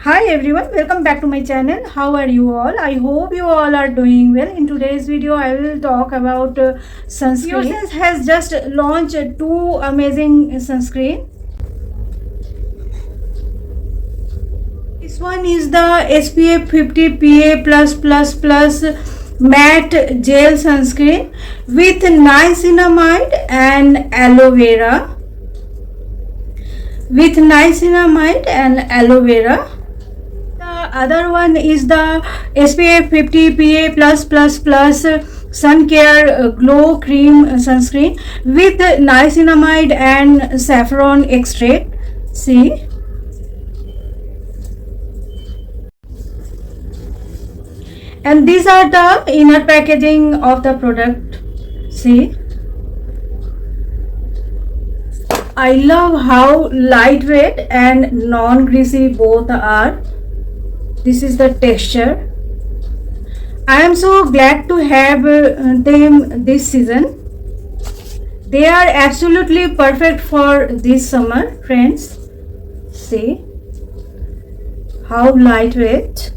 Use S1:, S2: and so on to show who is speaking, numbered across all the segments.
S1: Hi everyone, welcome back to my channel. How are you all? I hope you all are doing well. In today's video I will talk about sunscreen. Biosense has just launched two amazing sunscreen. This one is the SPF 50 PA+++ matte gel sunscreen with niacinamide and aloe vera. The other one is the SPF 50 PA+++ Sun Care Glow Cream Sunscreen with niacinamide and saffron extract. See, and these are the inner packaging of the product. See, I love how lightweight and non-greasy both are. This is the texture. I am so glad to have them this season. They are absolutely perfect for this summer, friends. See how lightweight.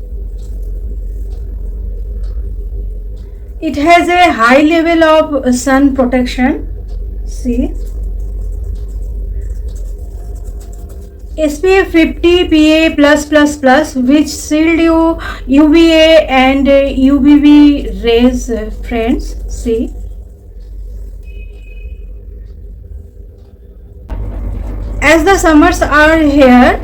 S1: It has a high level of sun protection. See, SPF 50 PA+++ which shield you UVA and UVB rays, friends. See, as the summers are here,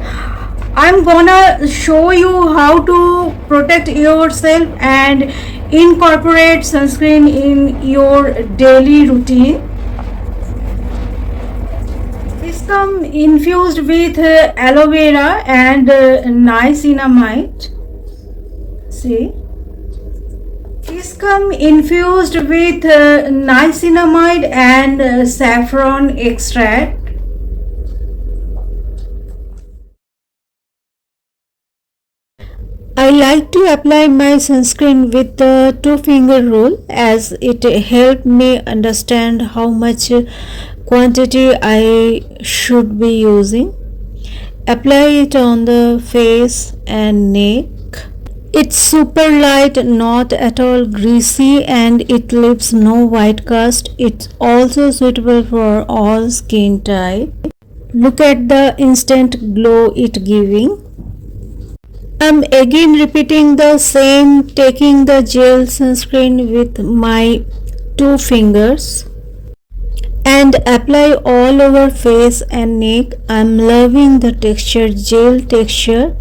S1: I'm gonna show you how to protect yourself and incorporate sunscreen in your daily routine. This come infused with aloe vera and niacinamide. See, this come infused with niacinamide and saffron extract. I like to apply my sunscreen with the two-finger rule as it helped me understand how much quantity I should be using. Apply it on the face and neck. It's super light, not at all greasy, and it leaves no white cast. It's also suitable for all skin type. Look at the instant glow it giving. I'm again repeating the same, taking the gel sunscreen with my two fingers and apply all over face and neck. I'm loving the texture. Gel texture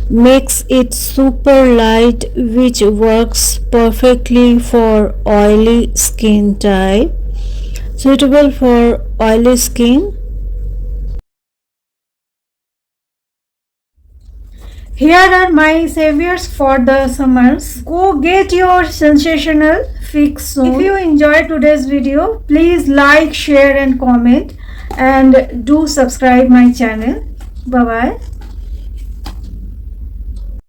S1: makes it super light, which works perfectly for oily skin type. Suitable for oily skin. Here are my saviors for the summers. Go get your sensational fix soon. If you enjoyed today's video, please like, share and comment, and do subscribe my channel. Bye bye.